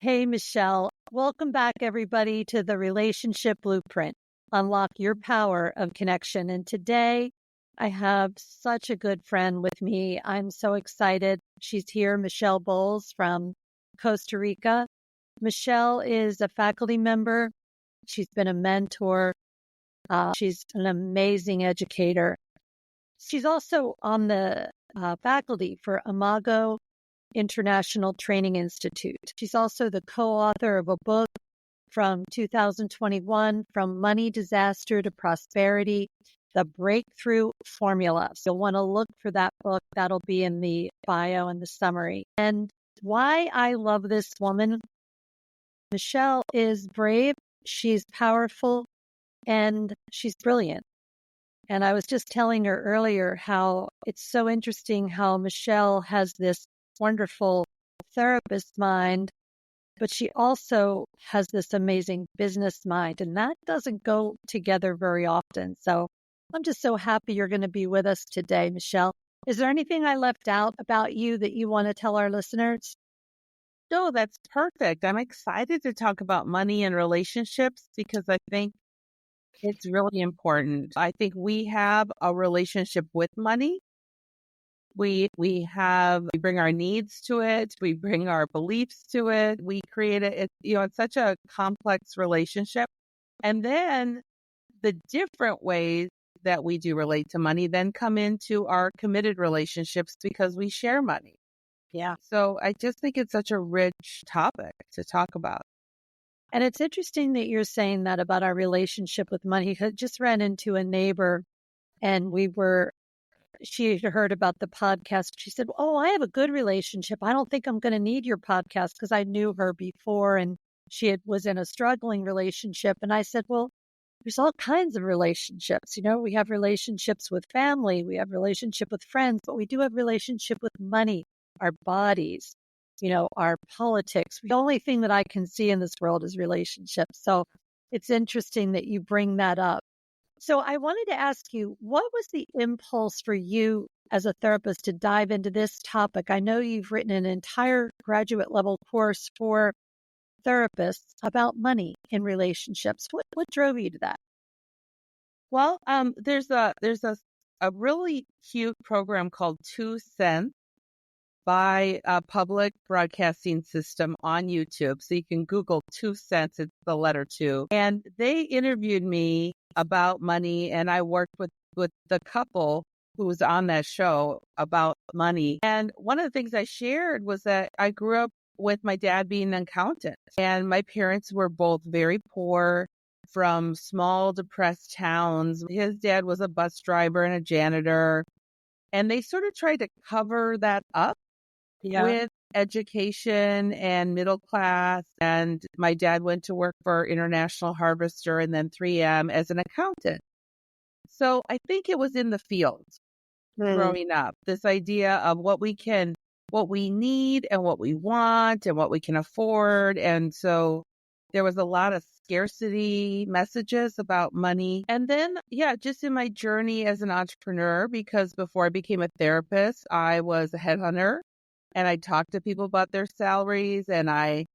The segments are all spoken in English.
Hey, Michelle. Welcome back, everybody, to the Relationship Blueprint. Unlock your power of connection. And today I have such a good friend with me. I'm so excited. She's here, Michelle Bohls from Costa Rica. Michelle is a faculty member. She's been a mentor. She's an amazing educator. She's also on the faculty for Imago International Training Institute. She's also the co-author of a book from 2021, From Money Disaster to Prosperity, The Breakthrough Formula. So you'll want to look for that book. That'll be in the bio and the summary. And why I love this woman, Michelle is brave, she's powerful, and she's brilliant. And I was just telling her earlier how it's so interesting how Michelle has this wonderful therapist mind, but she also has this amazing business mind, and that doesn't go together very often. So I'm just so happy you're going to be with us today, Michelle. Is there anything I left out about you that you want to tell our listeners? No, that's perfect. I'm excited to talk about money and relationships because I think it's really important. I think we have a relationship with money. We bring our needs to it. We bring our beliefs to it. We create it. It's such a complex relationship. And then the different ways that we do relate to money then come into our committed relationships because we share money. Yeah. So I just think it's such a rich topic to talk about. And it's interesting that you're saying that about our relationship with money. I just ran into a neighbor and she had heard about the podcast. She said, "Oh, I have a good relationship. I don't think I'm going to need your podcast," because I knew her before and was in a struggling relationship. And I said, well, there's all kinds of relationships. We have relationships with family, we have relationship with friends, but we do have relationship with money, our bodies, our politics. The only thing that I can see in this world is relationships. So it's interesting that you bring that up. So I wanted to ask you, what was the impulse for you as a therapist to dive into this topic? I know you've written an entire graduate level course for therapists about money in relationships. What drove you to that? Well, there's a really cute program called 2 Cents by a public broadcasting system on YouTube. So you can Google 2 Cents, it's the letter 2. And they interviewed me about money, and I worked with the couple who was on that show about money. And one of the things I shared was that I grew up with my dad being an accountant, and my parents were both very poor from small depressed towns. His dad was a bus driver and a janitor, and they sort of tried to cover that up with education and middle class. And my dad went to work for International Harvester and then 3M as an accountant. So I think it was in the field growing up, this idea of what we need and what we want and what we can afford. And so there was a lot of scarcity messages about money. And then, just in my journey as an entrepreneur, because before I became a therapist, I was a headhunter. And I talked to people about their salaries, and I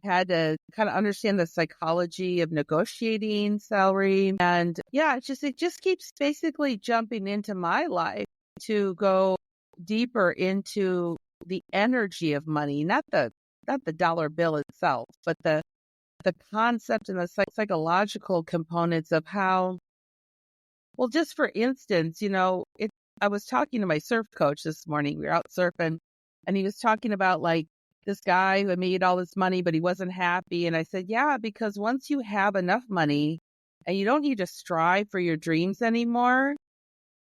had to kind of understand the psychology of negotiating salary. And it just keeps basically jumping into my life to go deeper into the energy of money, not the dollar bill itself, but the concept and the psychological components of how, well, just for instance, I was talking to my surf coach this morning. We were out surfing. And he was talking about like this guy who had made all this money, but he wasn't happy. And I said, yeah, because once you have enough money and you don't need to strive for your dreams anymore,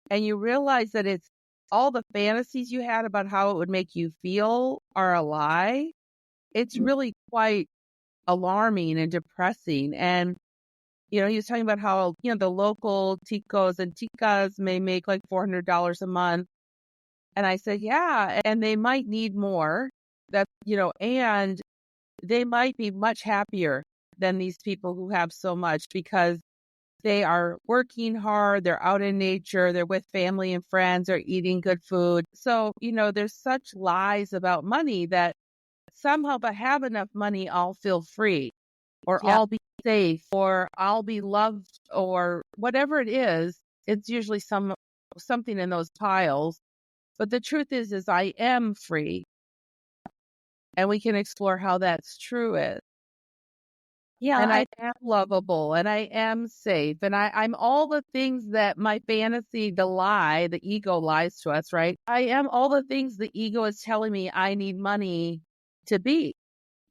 and you realize that it's all the fantasies you had about how it would make you feel are a lie, it's really quite alarming and depressing. And, he was talking about how, the local ticos and ticas may make like $400 a month. And I said, yeah, and they might need more, and they might be much happier than these people who have so much because they are working hard, they're out in nature, they're with family and friends, they're eating good food. So, there's such lies about money that somehow if I have enough money, I'll feel free, or Yeah. I'll be safe, or I'll be loved, or whatever it is. It's usually something in those piles. But the truth is I am free, and we can explore how that's true is. Yeah. And I am lovable, and I am safe, and I'm all the things that my fantasy, the lie, the ego lies to us, right? I am all the things the ego is telling me I need money to be.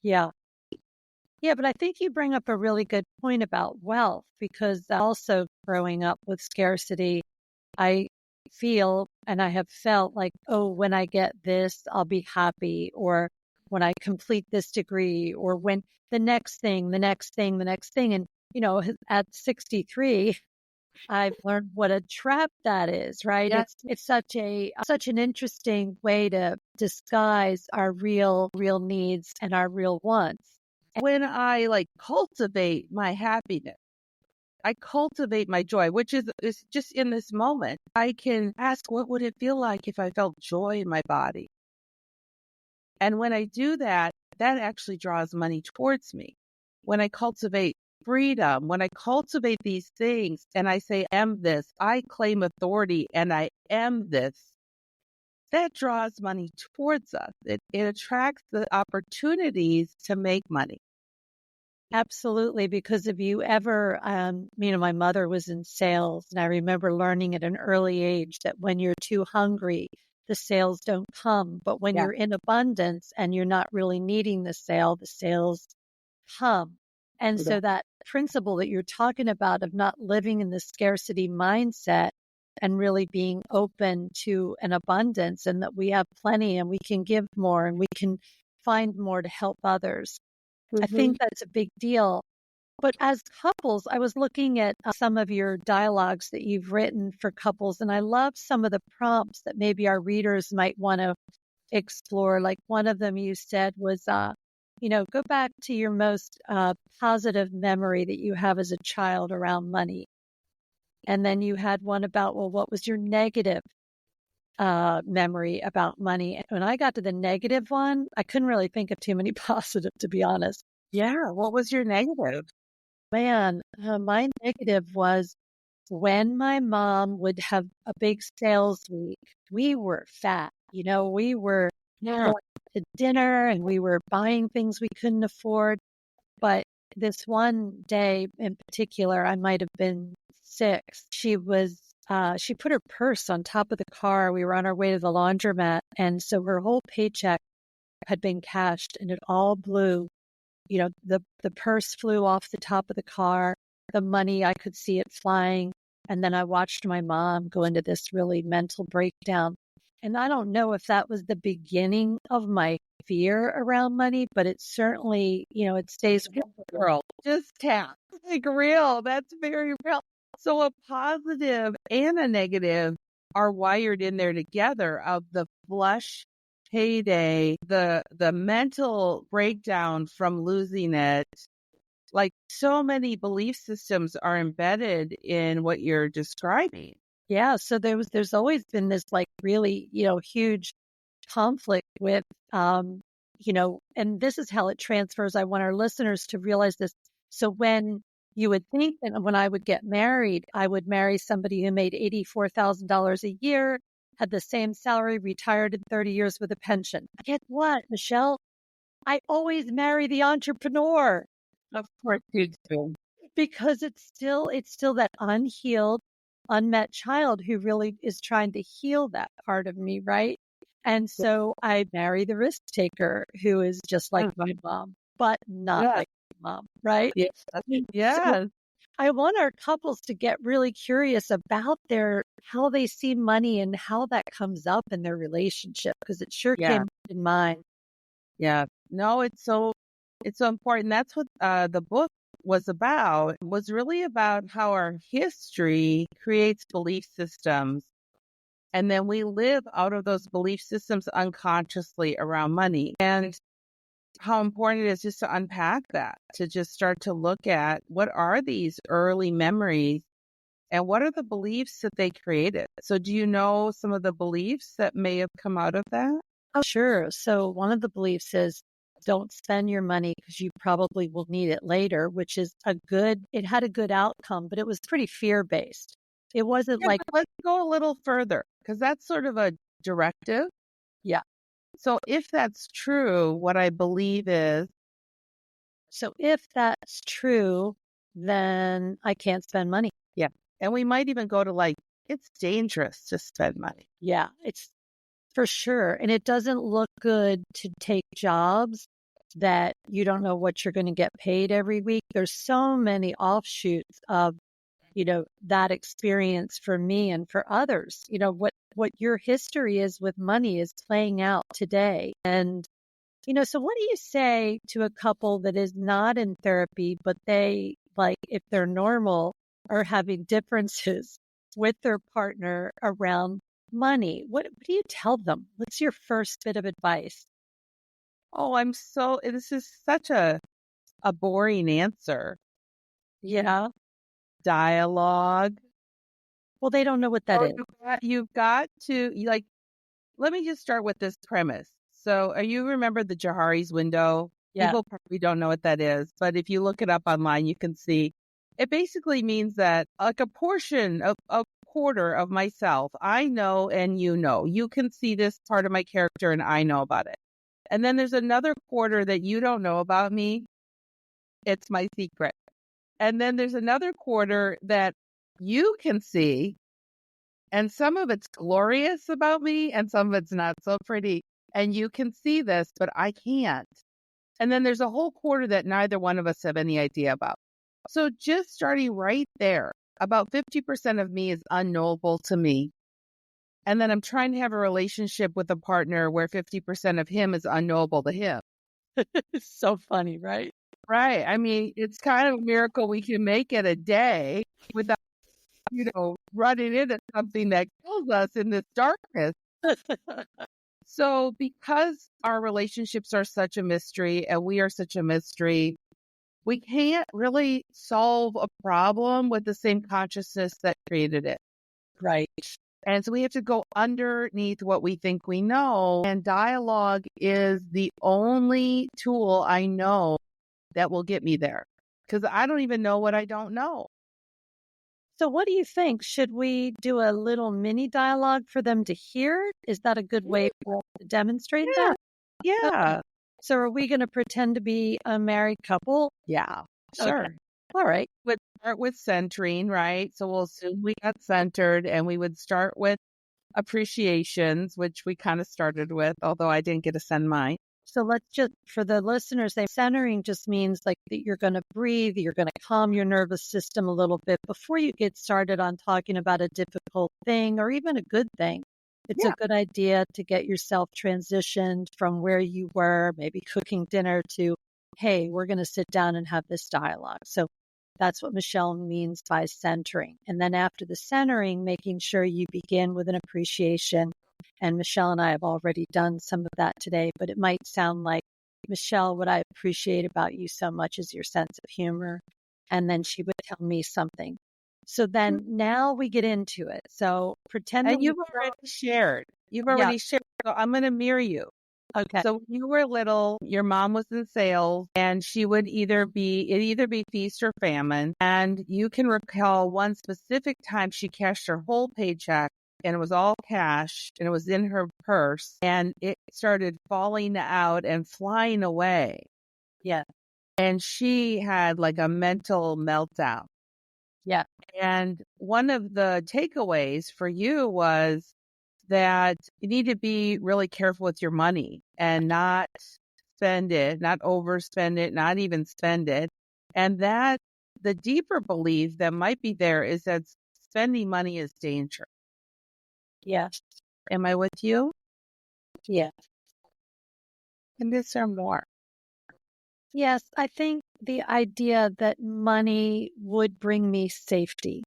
Yeah. Yeah, but I think you bring up a really good point about wealth, because also growing up with scarcity, I feel and I have felt like, oh, when I get this, I'll be happy, or when I complete this degree, or when the next thing, the next thing, the next thing. And, at 63, I've learned what a trap that is, right? Yes. It's such an interesting way to disguise our real needs and our real wants. When I cultivate my happiness, I cultivate my joy, which is just in this moment. I can ask, what would it feel like if I felt joy in my body? And when I do that, that actually draws money towards me. When I cultivate freedom, when I cultivate these things and I say, I am this, I claim authority and I am this, that draws money towards us. It attracts the opportunities to make money. Absolutely, because if you ever, my mother was in sales, and I remember learning at an early age that when you're too hungry, the sales don't come. But when Yeah. you're in abundance and you're not really needing the sales come. And so that principle that you're talking about of not living in the scarcity mindset and really being open to an abundance, and that we have plenty and we can give more and we can find more to help others. I think that's a big deal. But as couples, I was looking at some of your dialogues that you've written for couples, and I love some of the prompts that maybe our readers might want to explore. Like one of them you said was, go back to your most positive memory that you have as a child around money. And then you had one about, well, what was your negative memory about money? And when I got to the negative one, I couldn't really think of too many positive, to be honest. Yeah. What was your negative? Man, my negative was when my mom would have a big sales week, we were fat. We were Yeah. going to dinner and we were buying things we couldn't afford. But this one day in particular, I might have been 6. She put her purse on top of the car. We were on our way to the laundromat. And so her whole paycheck had been cashed and it all blew. The purse flew off the top of the car, the money, I could see it flying. And then I watched my mom go into this really mental breakdown. And I don't know if that was the beginning of my fear around money, but it certainly, it stays with me. Girl, just tap. Like real. That's very real. So a positive and a negative are wired in there together of the flush payday, the mental breakdown from losing it. Like so many belief systems are embedded in what you're describing. Yeah. So there's always been this really, huge conflict with, and this is how it transfers. I want our listeners to realize this. So when you would think that when I would get married, I would marry somebody who made $84,000 a year, had the same salary, retired in 30 years with a pension. Guess what, Michelle? I always marry the entrepreneur. Of course you do. Because it's still that unhealed, unmet child who really is trying to heal that part of me, right? And so I marry the risk taker who is just like my mom, but not like my mom, right? Yes. So I want our couples to get really curious about how they see money and how that comes up in their relationship, because it sure came up in mine. Yeah. No, it's so important. That's what the book was really about how our history creates belief systems. And then we live out of those belief systems unconsciously around money. And how important it is just to unpack that, to just start to look at what are these early memories and what are the beliefs that they created. So do you know some of the beliefs that may have come out of that? Oh, sure. So one of the beliefs is don't spend your money because you probably will need it later, which is it had a good outcome, but it was pretty fear-based. It wasn't Yeah, like, but let's go a little further because that's sort of a directive. yeah. So if that's true, what I believe is, So if that's true, then I can't spend money. yeah, and we might even go to like, it's dangerous to spend money. Yeah, it's for sure. And it doesn't look good to take jobs that you don't know what you're going to get paid every week. There's so many offshoots of, that experience for me and for others. What your history is with money is playing out today. And, so what do you say to a couple that is not in therapy, but they, like, if they're normal, are having differences with their partner around money? What do you tell them? What's your first bit of advice? Oh, this is such a boring answer. Yeah. Dialogue. Well, they don't know what that Oh, is. you've got to like, let me just start with this premise. So, you remember the Johari's window? Yeah. People probably don't know what that is, but if you look it up online, you can see it basically means that like a quarter of myself, I know and you know. You can see this part of my character and I know about it. And then there's another quarter that you don't know about me. It's my secret. And then there's another quarter that you can see, and some of it's glorious about me and some of it's not so pretty. And you can see this, but I can't. And then there's a whole quarter that neither one of us have any idea about. So just starting right there, about 50% of me is unknowable to me. And then I'm trying to have a relationship with a partner where 50% of him is unknowable to him. It's so funny, right? Right. I mean, it's kind of a miracle we can make it a day without, running into something that kills us in this darkness. So because our relationships are such a mystery and we are such a mystery, we can't really solve a problem with the same consciousness that created it. Right. And so we have to go underneath what we think we know. And dialogue is the only tool I know that will get me there because I don't even know what I don't know. So what do you think? Should we do a little mini dialogue for them to hear? Is that a good way for us to demonstrate that? Yeah. So are we going to pretend to be a married couple? Yeah. Okay. Sure. All right. Would start with centering, right? So we'll assume we got centered and we would start with appreciations, which we kind of started with, although I didn't get to send mine. So let's just, for the listeners, say centering just means like that you're going to breathe, you're going to calm your nervous system a little bit before you get started on talking about a difficult thing or even a good thing. It's a good idea to get yourself transitioned from where you were, maybe cooking dinner, to, hey, we're going to sit down and have this dialogue. So that's what Michelle means by centering. And then after the centering, making sure you begin with an appreciation. And Michelle and I have already done some of that today, but it might sound like, Michelle, what I appreciate about you so much is your sense of humor. And then she would tell me something. So then now we get into it. So pretend that And you've already shared. You've already shared. So I'm going to mirror you. Okay. So when you were little, your mom was in sales and she would either be feast or famine. And you can recall one specific time she cashed her whole paycheck and it was all cash and it was in her purse and it started falling out and flying away. Yeah. And she had like a mental meltdown. Yeah. And one of the takeaways for you was that you need to be really careful with your money and not spend it, not overspend it, not even spend it. And that the deeper belief that might be there is that spending money is dangerous. Yes. Am I with you? Yeah. And is there more? Yes. I think the idea that money would bring me safety.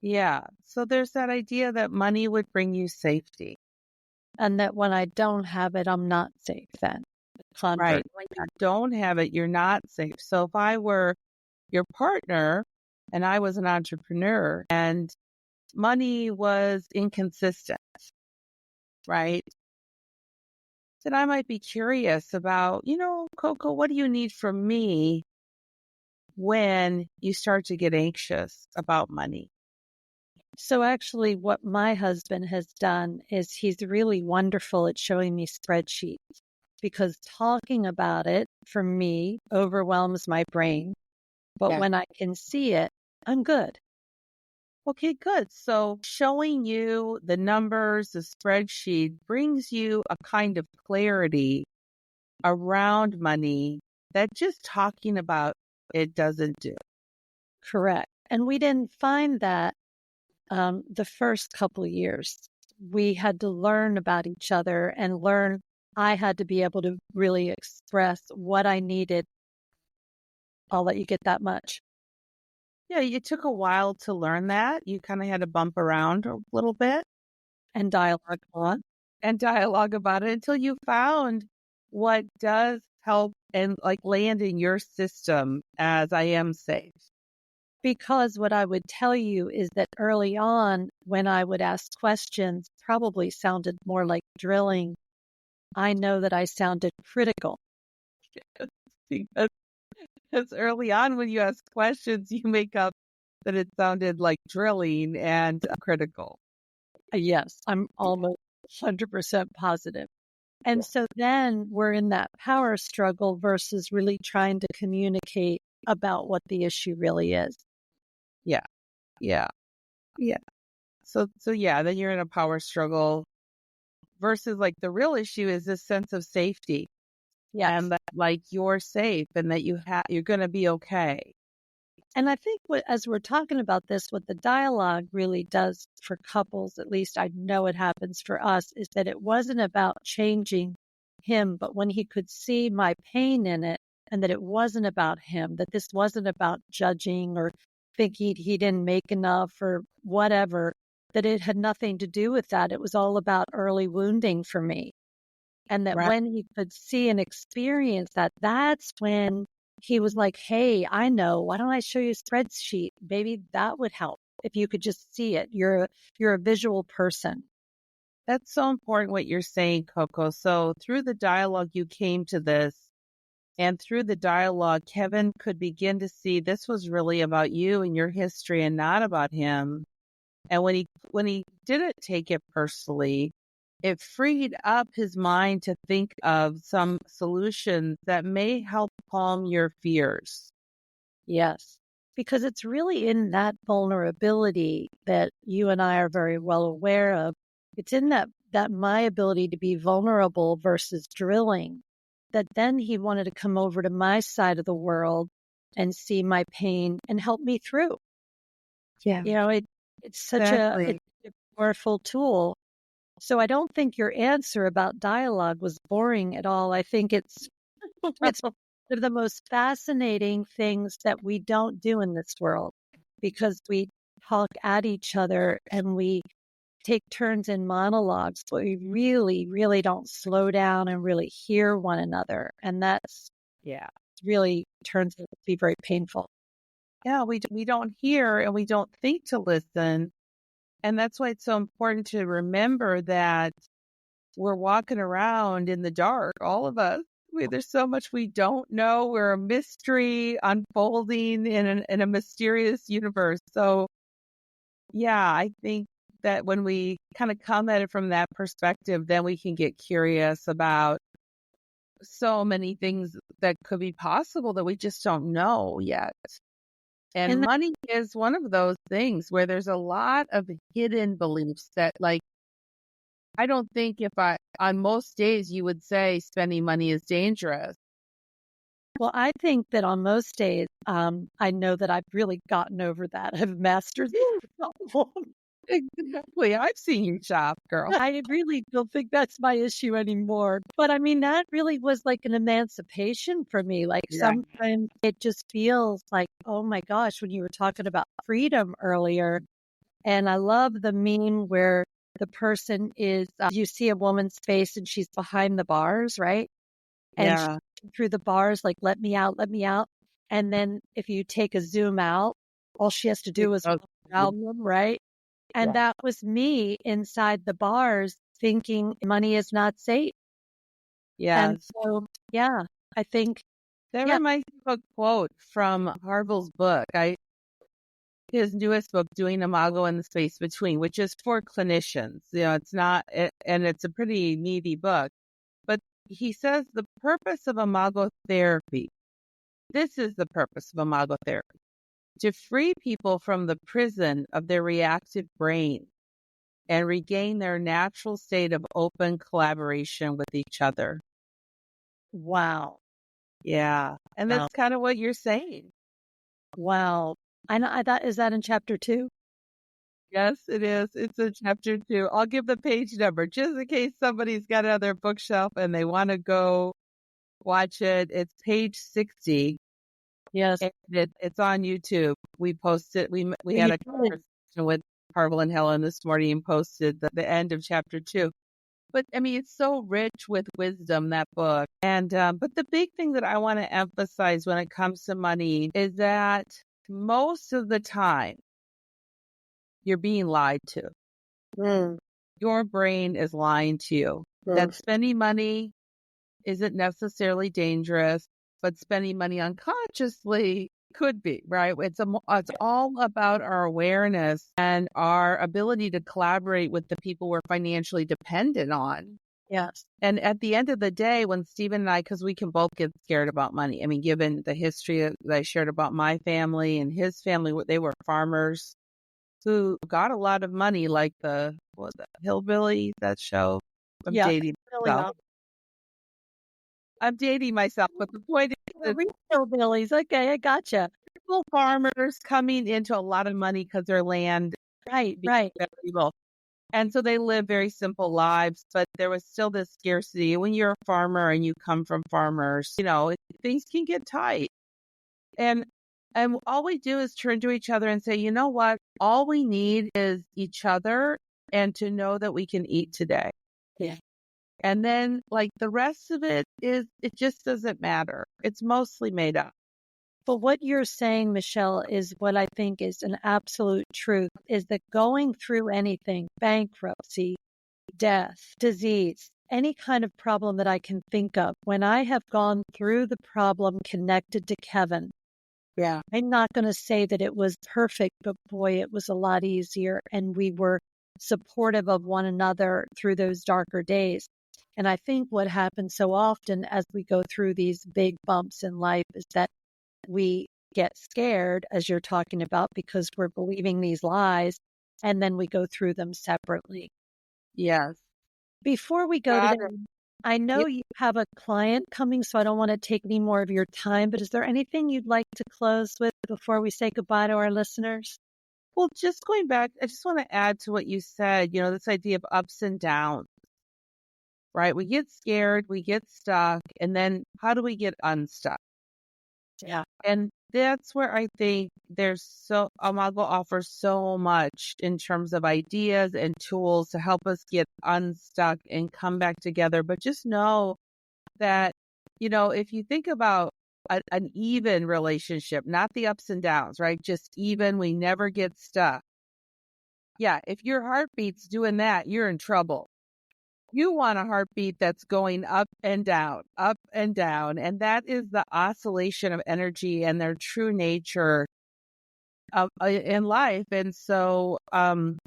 Yeah. So there's that idea that money would bring you safety. And that when I don't have it, I'm not safe then. Right. When you don't have it, you're not safe. So if I were your partner and I was an entrepreneur and money was inconsistent, right? then I might be curious about, Coco, what do you need from me when you start to get anxious about money? So actually, what my husband has done is he's really wonderful at showing me spreadsheets because talking about it for me overwhelms my brain. But Yeah. when I can see it, I'm good. Okay, good. So showing you the numbers, the spreadsheet brings you a kind of clarity around money that just talking about it doesn't do. Correct. And we didn't find that the first couple of years. We had to learn about each other and learn. I had to be able to really express what I needed. I'll let you get that much. Yeah, it took a while to learn that. You kind of had to bump around a little bit And dialogue on. and dialogue about it until you found what does help and like land in your system as I am safe. Because what I would tell you is that early on, when I would ask questions, probably sounded more like drilling. I know that I sounded critical. Because early on when you ask questions, you make up that it sounded like drilling and critical. Yes, I'm almost 100% positive. And so then we're in that power struggle versus really trying to communicate about what the issue really is. Yeah. Yeah. Yeah. So yeah, then you're in a power struggle versus like the real issue is this sense of safety Yes. and that like you're safe and that you're going to be okay. And I think as we're talking about this, what the dialogue really does for couples, at least I know it happens for us, is that it wasn't about changing him, but when he could see my pain in it and that it wasn't about him, that this wasn't about judging or thinking he didn't make enough or whatever, that it had nothing to do with that. It was all about early wounding for me. And that Right. when he could see and experience that, that's when he was like, hey, I know. Why don't I show you a spreadsheet? Maybe that would help if you could just see it. You're a visual person. That's so important what you're saying, Coco. So through the dialogue, you came to this. And through the dialogue, Kevin could begin to see this was really about you and your history and not about him. And when he didn't take it personally, it freed up his mind to think of some solutions that may help calm your fears. Yes. Because it's really in that vulnerability that you and I are very well aware of. It's in that my ability to be vulnerable versus drilling, that then he wanted to come over to my side of the world and see my pain and help me through. Yeah, It's such exactly. it's a powerful tool. So I don't think your answer about dialogue was boring at all. I think it's one of the most fascinating things that we don't do in this world because we talk at each other and we take turns in monologues, but we really, really don't slow down and really hear one another. And that's Yeah. really turns out to be very painful. Yeah, we don't hear and we don't think to listen. And that's why it's so important to remember that we're walking around in the dark, all of us. There's so much we don't know. We're a mystery unfolding in a mysterious universe. So, yeah, I think that when we kind of come at it from that perspective, then we can get curious about so many things that could be possible that we just don't know yet. And And money is one of those things where there's a lot of hidden beliefs that, like, I don't think if on most days you would say spending money is dangerous. well, I think that on most days, I know that I've really gotten over that. I've mastered the problem. Exactly. I've seen you shop, girl. I really don't think that's my issue anymore. But I mean, that really was like an emancipation for me. Like Yeah. sometimes it just feels like, oh my gosh, when you were talking about freedom earlier. And I love the meme where the person is, you see a woman's face and she's behind the bars, right? And Yeah. through the bars, like, let me out, let me out. And then if you take a zoom out, all she has to do is Oh, walk around them, right? And yeah. that was me inside the bars thinking money is not safe. And Yes. so, yeah, I think, That yeah, reminds me of a quote from Harville's book. His newest book, Doing Imago in the Space Between, which is for clinicians. It's not, and it's a pretty meaty book. But he says the purpose of imago therapy, this is the purpose of imago therapy, to free people from the prison of their reactive brain and regain their natural state of open collaboration with each other. wow. Yeah. And Wow. that's kind of what you're saying. Wow. I know that is that in chapter 2? Yes, it is. It's in chapter 2. I'll give the page number just in case somebody's got it on their bookshelf and they want to go watch it. It's page 60. Yes. And it's on YouTube. We posted, we You had a did. conversation with Harville and Helen this morning and posted the end of chapter 2. But I mean, it's so rich with wisdom, that book. And, but the big thing that I want to emphasize when it comes to money is that most of the time you're being lied to. Mm, Your brain is lying to you. That mm. spending money isn't necessarily dangerous, but spending money unconsciously could be, right? It's all about our awareness and our ability to collaborate with the people we're financially dependent on. Yes. And at the end of the day, when Stephen and I, because we can both get scared about money. I mean, given the history that I shared about my family and his family, they were farmers who got a lot of money, like what was that, Hillbilly, that show? I'm Yeah. dating Really myself. not. I'm dating myself, but the point is that Real Billies. Okay, I gotcha. people, farmers coming into a lot of money because their land Right, became right. valuable. And so they live very simple lives, but there was still this scarcity. When you're a farmer and you come from farmers, things can get tight. And all we do is turn to each other and say, you know what? All we need is each other and to know that we can eat today. Yeah. And then like the rest of it just doesn't matter. It's mostly made up. But what you're saying, Michelle, is what I think is an absolute truth, is that going through anything, bankruptcy, death, disease, any kind of problem that I can think of, when I have gone through the problem connected to Kevin, Yeah. I'm not going to say that it was perfect, but boy, it was a lot easier. And we were supportive of one another through those darker days. And I think what happens so often as we go through these big bumps in life is that we get scared, as you're talking about, because we're believing these lies, and then we go through them separately. Yes. Before we go Got today, it. I know Yep. you have a client coming, so I don't want to take any more of your time, but is there anything you'd like to close with before we say goodbye to our listeners? Well, just going back, I just want to add to what you said, this idea of ups and downs, right? We get scared, we get stuck, and then how do we get unstuck? Yeah. And that's where I think Amago offers so much in terms of ideas and tools to help us get unstuck and come back together. But just know that, if you think about an even relationship, not the ups and downs, right? Just even, we never get stuck. Yeah, if your heartbeat's doing that, you're in trouble. You want a heartbeat that's going up and down, up and down. And that is the oscillation of energy and their true nature in life. And so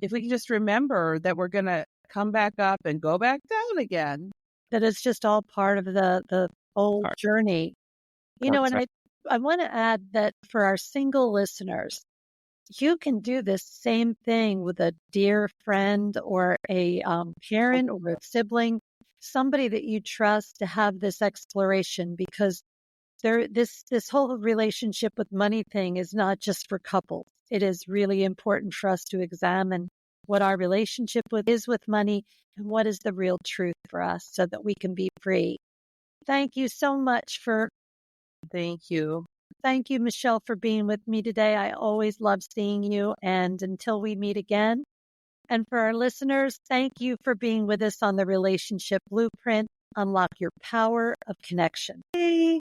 if we can just remember that we're going to come back up and go back down again. That it's just all part of the whole journey. And Right. I want to add that for our single listeners, you can do this same thing with a dear friend or a parent or a sibling, somebody that you trust, to have this exploration, because this whole relationship with money thing is not just for couples. It is really important for us to examine what our relationship is with money and what is the real truth for us so that we can be free. Thank you so much Thank you. Thank you, Michelle, for being with me today. I always love seeing you. And until we meet again, and for our listeners, thank you for being with us on the Relationship Blueprint. Unlock your power of connection. Hey.